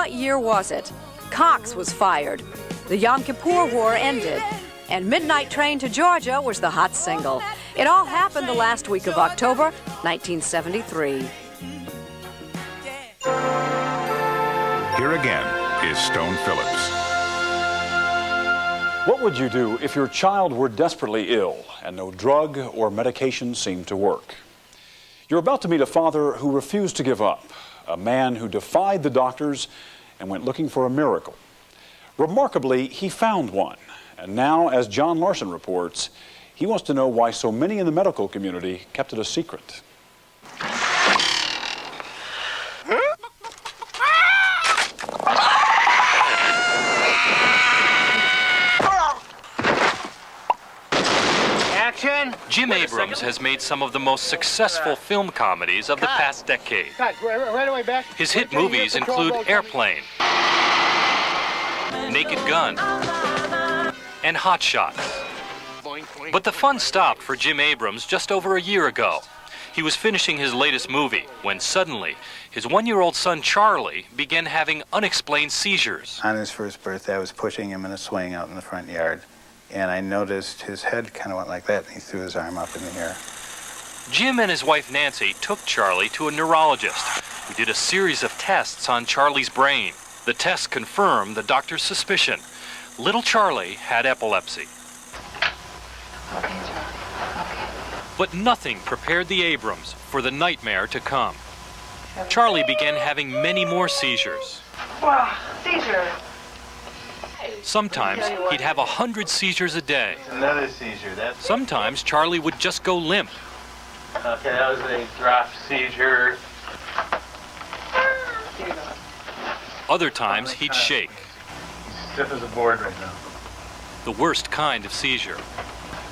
what year was it? Cox was fired. The Yom Kippur War ended. And Midnight Train to Georgia was the hot single. It all happened the last week of October, 1973. Here again is Stone Phillips. What would you do if your child were desperately ill and no drug or medication seemed to work? You're about to meet a father who refused to give up, a man who defied the doctors and went looking for a miracle. Remarkably, he found one. And now, as John Larson reports, he wants to know why so many in the medical community kept it a secret. Action! Jim Abrams has made some of the most successful film comedies of the past decade. Right away back. His hit movies include Airplane, Naked Gun, and Hot Shots. But the fun stopped for Jim Abrams just over a year ago. He was finishing his latest movie when suddenly his one-year-old son Charlie began having unexplained seizures. On his first birthday, I was pushing him in a swing out in the front yard, and I noticed his head kind of went like that, and he threw his arm up in the air. Jim and his wife Nancy took Charlie to a neurologist who did a series of tests on Charlie's brain. The tests confirmed the doctor's suspicion. Little Charlie had epilepsy. Okay, Charlie. Okay. But nothing prepared the Abrams for the nightmare to come. Charlie began having many more seizures. Wow, seizure. Sometimes he'd have 100 seizures a day. Another seizure. That's Sometimes Charlie would just go limp. okay. That was a drop seizure. Other times he'd shake. He's stiff as a board right now. The worst kind of seizure.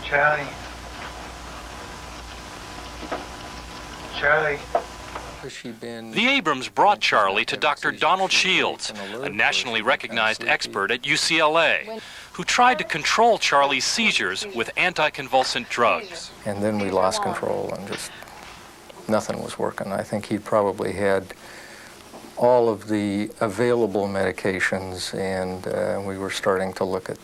Charlie. Charlie. The Abrams brought Charlie to Dr. Donald Shields, a nationally recognized expert at UCLA, who tried to control Charlie's seizures with anticonvulsant drugs. And then we lost control and just nothing was working. I think he probably had all of the available medications, and we were starting to look at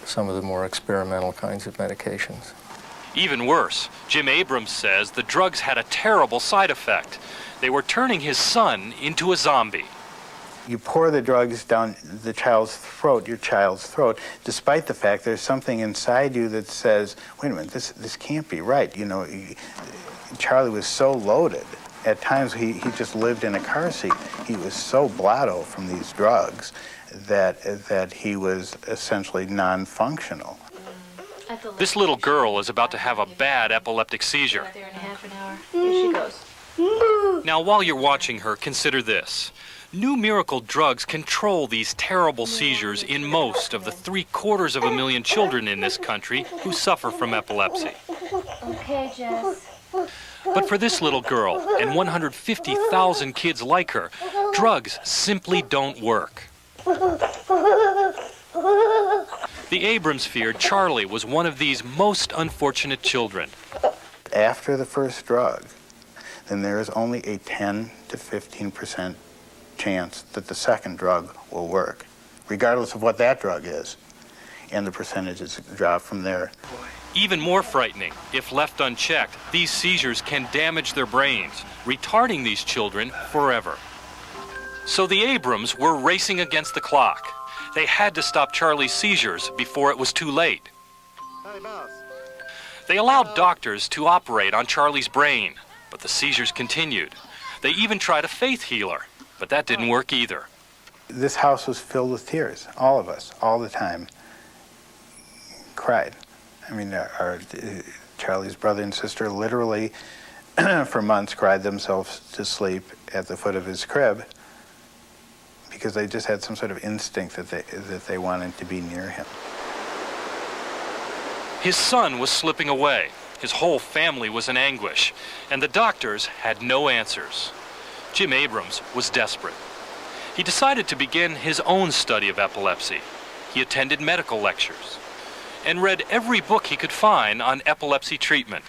some of the more experimental kinds of medications. Even worse, Jim Abrams says the drugs had a terrible side effect. They were turning his son into a zombie. You pour the drugs down the child's throat, your child's throat, despite the fact there's something inside you that says, wait a minute, this can't be right. You know, Charlie was so loaded. At times he just lived in a car seat. He was so blotto from these drugs that he was essentially non-functional. This little girl is about to have a bad epileptic seizure. There in half an hour. Here she goes. Now, while you're watching her, consider this. New miracle drugs control these terrible seizures in most of the 750,000 children in this country who suffer from epilepsy. Okay, Jess. But for this little girl and 150,000 kids like her, drugs simply don't work. The Abrams feared Charlie was one of these most unfortunate children. After the first drug, then there is only a 10 to 15% chance that the second drug will work, regardless of what that drug is. And the percentages drop from there. Even more frightening, if left unchecked, these seizures can damage their brains, retarding these children forever. So the Abrams were racing against the clock. They had to stop Charlie's seizures before it was too late. They allowed doctors to operate on Charlie's brain, but the seizures continued. They even tried a faith healer, but that didn't work either. This house was filled with tears. All of us, all the time, cried. I mean, Charlie's brother and sister literally, for months, cried themselves to sleep at the foot of his crib because they just had some sort of instinct that they wanted to be near him. His son was slipping away. His whole family was in anguish, and the doctors had no answers. Jim Abrams was desperate. He decided to begin his own study of epilepsy. He attended medical lectures and read every book he could find on epilepsy treatment.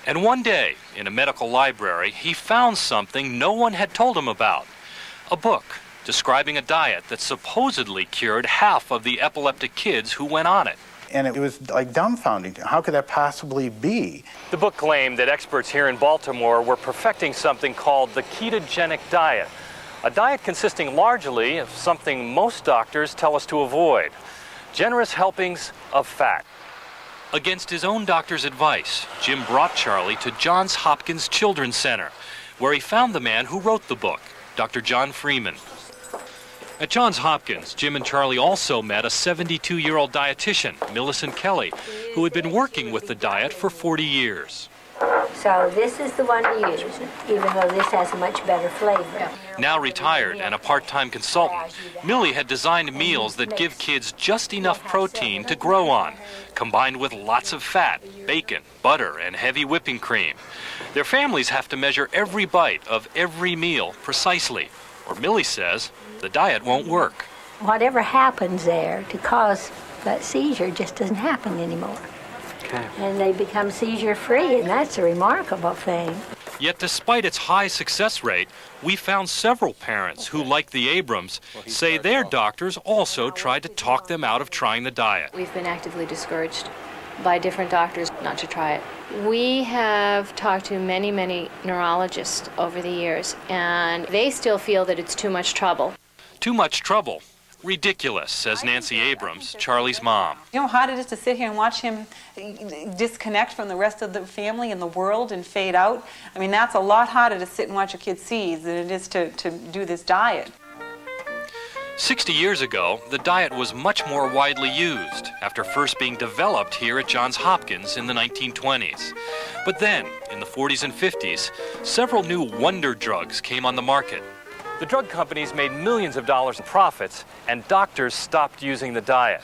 And one day, in a medical library, he found something no one had told him about. A book describing a diet that supposedly cured half of the epileptic kids who went on it. And it was like dumbfounding. How could that possibly be? The book claimed that experts here in Baltimore were perfecting something called the ketogenic diet, a diet consisting largely of something most doctors tell us to avoid: generous helpings of fat. Against his own doctor's advice, Jim brought Charlie to Johns Hopkins Children's Center, where he found the man who wrote the book, Dr. John Freeman. At Johns Hopkins, Jim and Charlie also met a 72-year-old dietitian, Millicent Kelly, who had been working with the diet for 40 years. So this is the one to use, even though this has a much better flavor. Now retired and a part-time consultant, Millie had designed meals that give kids just enough protein to grow on, combined with lots of fat, bacon, butter, and heavy whipping cream. Their families have to measure every bite of every meal precisely, or Millie says the diet won't work. Whatever happens there to cause that seizure just doesn't happen anymore. Okay. And they become seizure-free, and that's a remarkable thing. Yet despite its high success rate, we found several parents who, like the Abrams, say their doctors also tried to talk them out of trying the diet. We've been actively discouraged by different doctors not to try it. We have talked to many, many neurologists over the years, and they still feel that it's too much trouble. Too much trouble. Ridiculous, says Nancy Abrams, Charlie's mom. You know how hard it is to sit here and watch him disconnect from the rest of the family and the world and fade out? I mean, that's a lot harder to sit and watch a kid seize than it is to do this diet. 60 years ago, the diet was much more widely used after first being developed here at Johns Hopkins in the 1920s. But then, in the 40s and 50s, several new wonder drugs came on the market. The drug companies made millions of dollars in profits, and doctors stopped using the diet.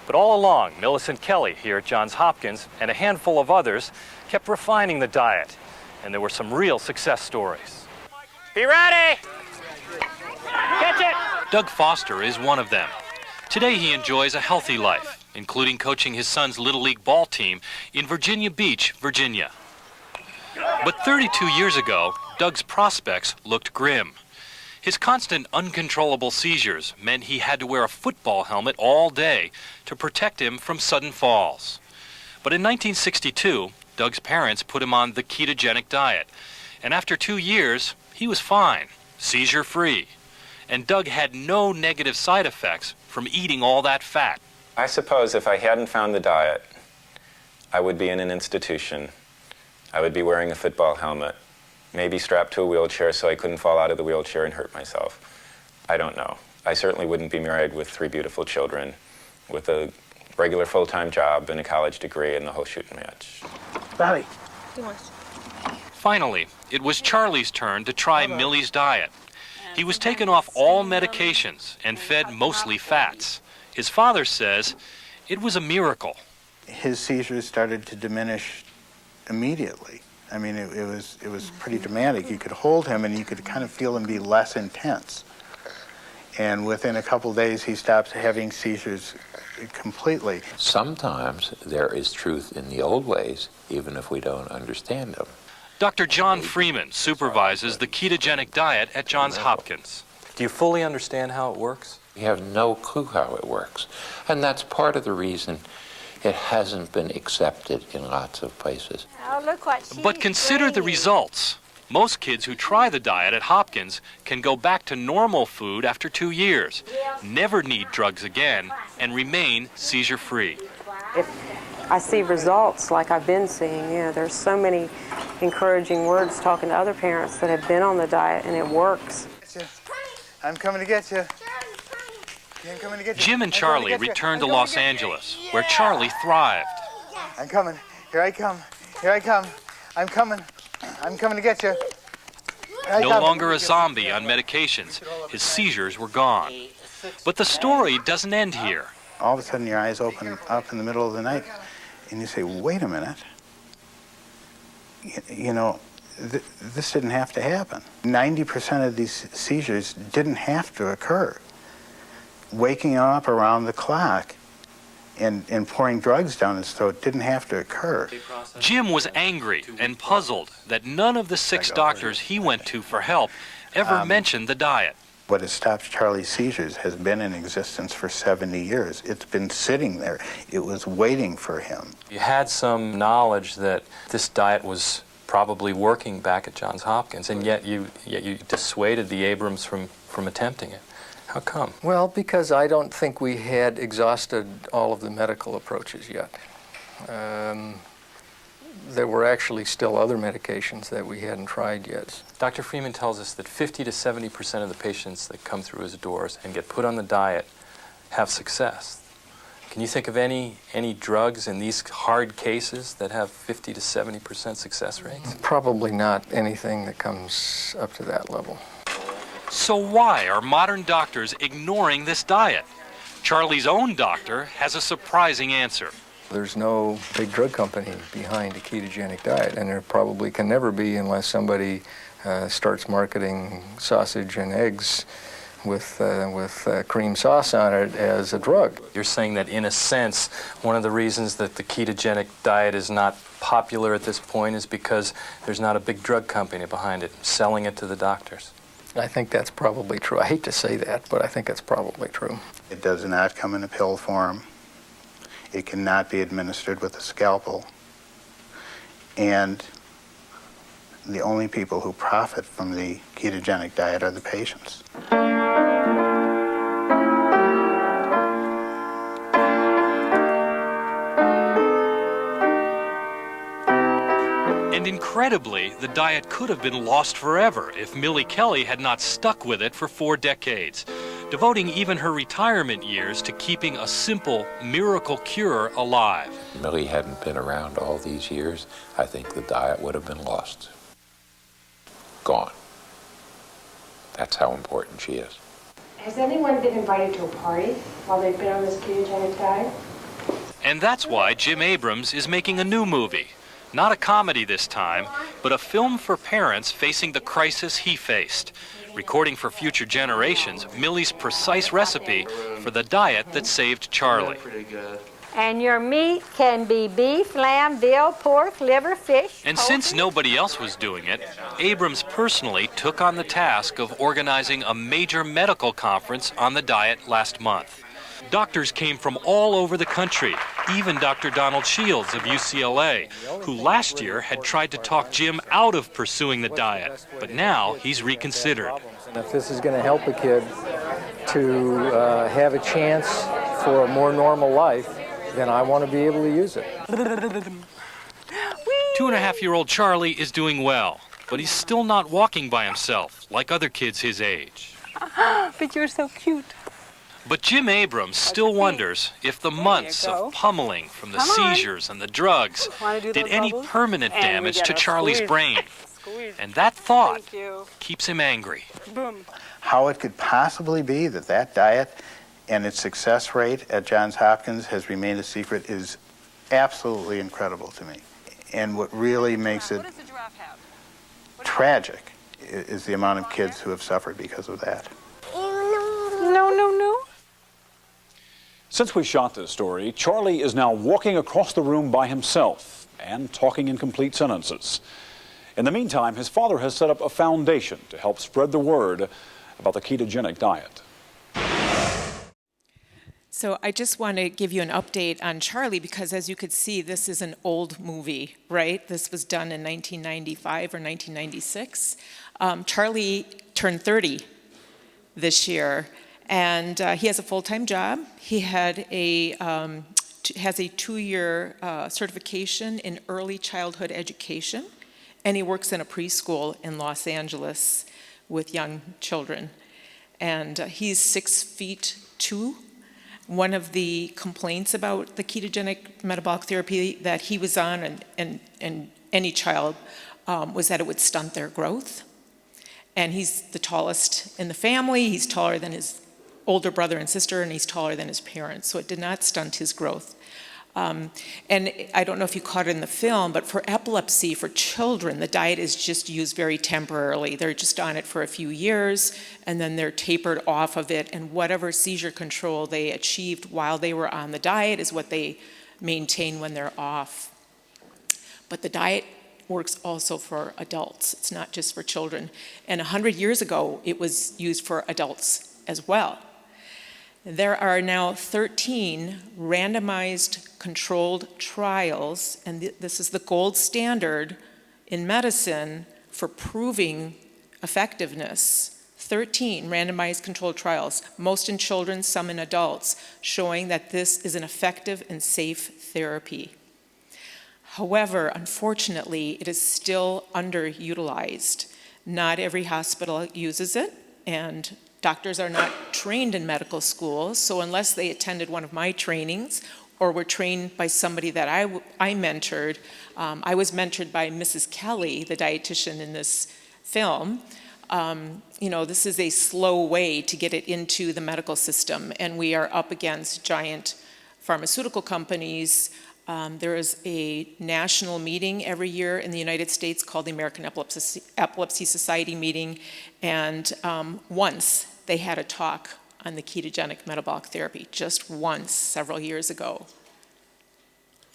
But all along, Millicent Kelly here at Johns Hopkins and a handful of others kept refining the diet, and there were some real success stories. Be ready! Catch it! Doug Foster is one of them. Today he enjoys a healthy life, including coaching his son's Little League ball team in Virginia Beach, Virginia. But 32 years ago, Doug's prospects looked grim. His constant uncontrollable seizures meant he had to wear a football helmet all day to protect him from sudden falls. But in 1962, Doug's parents put him on the ketogenic diet, and after 2 years, he was fine, seizure-free. And Doug had no negative side effects from eating all that fat. I suppose if I hadn't found the diet, I would be in an institution. I would be wearing a football helmet, maybe strapped to a wheelchair so I couldn't fall out of the wheelchair and hurt myself. I don't know. I certainly wouldn't be married with 3 beautiful children, with a regular full-time job and a college degree and the whole shooting match. Bobby. Finally, it was Charlie's turn to try Millie's diet. He was taken off all medications and fed mostly fats. His father says it was a miracle. His seizures started to diminish immediately. I mean, it was pretty dramatic. You could hold him and you could kind of feel them be less intense. And within a couple days, he stopped having seizures completely. Sometimes there is truth in the old ways, even if we don't understand them. Dr. John Freeman supervises the ketogenic diet at Johns Hopkins. Do you fully understand how it works? We have no clue how it works. And that's part of the reason it hasn't been accepted in lots of places. Oh, look what she's But consider the results. Most kids who try the diet at Hopkins can go back to normal food after 2 years, never need drugs again, and remain seizure-free. If I see results like I've been seeing, there's so many encouraging words talking to other parents that have been on the diet, and it works. I'm coming to get you. Jim and Charlie returned to Los Angeles, where Charlie thrived. I'm coming. Here I come. Here I come. I'm coming. I'm coming to get you. No longer a zombie on medications, his seizures were gone. But the story doesn't end here. All of a sudden your eyes open up in the middle of the night and you say, wait a minute. You know, this didn't have to happen. 90% of these seizures didn't have to occur. Waking up around the clock and pouring drugs down his throat didn't have to occur. Jim was angry and puzzled that none of the 6 doctors he went to for help ever mentioned the diet. What has stopped Charlie's seizures has been in existence for 70 years. It's been sitting there. It was waiting for him. You had some knowledge that this diet was probably working back at Johns Hopkins, and yet you dissuaded the Abrams from attempting it. How come? Well, because I don't think we had exhausted all of the medical approaches yet. There were actually still other medications that we hadn't tried yet. Dr. Freeman tells us that 50 to 70% of the patients that come through his doors and get put on the diet have success. Can you think of any drugs in these hard cases that have 50 to 70% success rates? Probably not anything that comes up to that level. So why are modern doctors ignoring this diet? Charlie's own doctor has a surprising answer. There's no big drug company behind a ketogenic diet, and there probably can never be unless somebody starts marketing sausage and eggs with cream sauce on it as a drug. You're saying that in a sense, one of the reasons that the ketogenic diet is not popular at this point is because there's not a big drug company behind it, selling it to the doctors. I think that's probably true. I hate to say that, but I think it's probably true. It does not come in a pill form. It cannot be administered with a scalpel. And the only people who profit from the ketogenic diet are the patients. And incredibly, the diet could have been lost forever if Millie Kelly had not stuck with it for 4 decades, devoting even her retirement years to keeping a simple miracle cure alive. If Millie hadn't been around all these years, I think the diet would have been lost. Gone. That's how important she is. Has anyone been invited to a party while they've been on this ketogenic diet? And that's why Jim Abrams is making a new movie. Not a comedy this time, but a film for parents facing the crisis he faced, recording for future generations Millie's precise recipe for the diet that saved Charlie. And your meat can be beef, lamb, veal, pork, liver, fish. And since nobody else was doing it, Abrams personally took on the task of organizing a major medical conference on the diet last month. Doctors came from all over the country, even Dr. Donald Shields of UCLA, who last year had tried to talk Jim out of pursuing the diet, but now he's reconsidered. If this is going to help a kid to have a chance for a more normal life, then I want to be able to use it. 2.5-year-old Charlie is doing well, but he's still not walking by himself like other kids his age. But you're so cute. But Jim Abrams still wonders if the months of pummeling from the seizures and the drugs did any permanent damage to Charlie's brain. And that thought keeps him angry. How it could possibly be that that diet and its success rate at Johns Hopkins has remained a secret is absolutely incredible to me. And what really makes it tragic is the amount of kids who have suffered because of that. No. Since we shot this story, Charlie is now walking across the room by himself and talking in complete sentences. In the meantime, his father has set up a foundation to help spread the word about the ketogenic diet. So I just want to give you an update on Charlie because, as you could see, this is an old movie, right? This was done in 1995 or 1996. Charlie turned 30 this year, and he has a full-time job. He had has a 2-year certification in early childhood education, and he works in a preschool in Los Angeles with young children. And he's 6'2". One of the complaints about the ketogenic metabolic therapy that he was on, and any child, was that it would stunt their growth. And he's the tallest in the family. He's taller than his older brother and sister, and he's taller than his parents, so it did not stunt his growth. And I don't know if you caught it in the film, but for epilepsy, for children, the diet is just used very temporarily. They're just on it for a few years, and then they're tapered off of it, and whatever seizure control they achieved while they were on the diet is what they maintain when they're off. But the diet works also for adults. It's not just for children. And 100 years ago, it was used for adults as well. There are now 13 randomized controlled trials, and this is the gold standard in medicine for proving effectiveness. 13 randomized controlled trials, most in children, some in adults, showing that this is an effective and safe therapy. However, unfortunately, it is still underutilized. Not every hospital uses it, and doctors are not trained in medical school, so unless they attended one of my trainings or were trained by somebody that I mentored, I was mentored by Mrs. Kelly, the dietitian in this film. This is a slow way to get it into the medical system, and we are up against giant pharmaceutical companies. There is a national meeting every year in the United States called the American Epilepsy Society meeting, and once they had a talk on the ketogenic metabolic therapy, just once several years ago.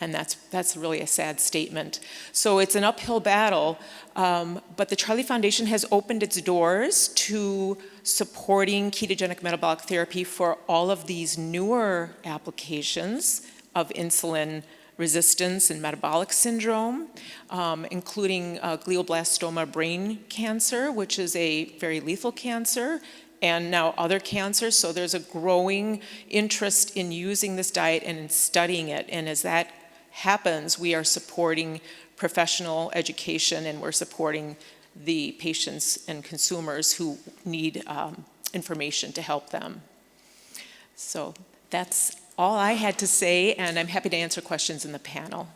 And that's really a sad statement. So it's an uphill battle, but the Charlie Foundation has opened its doors to supporting ketogenic metabolic therapy for all of these newer applications of insulin resistance and metabolic syndrome, including glioblastoma brain cancer, which is a very lethal cancer, and now other cancers. So there's a growing interest in using this diet and in studying it. And as that happens, we are supporting professional education, and we're supporting the patients and consumers who need information to help them. So that's all I had to say, and I'm happy to answer questions in the panel.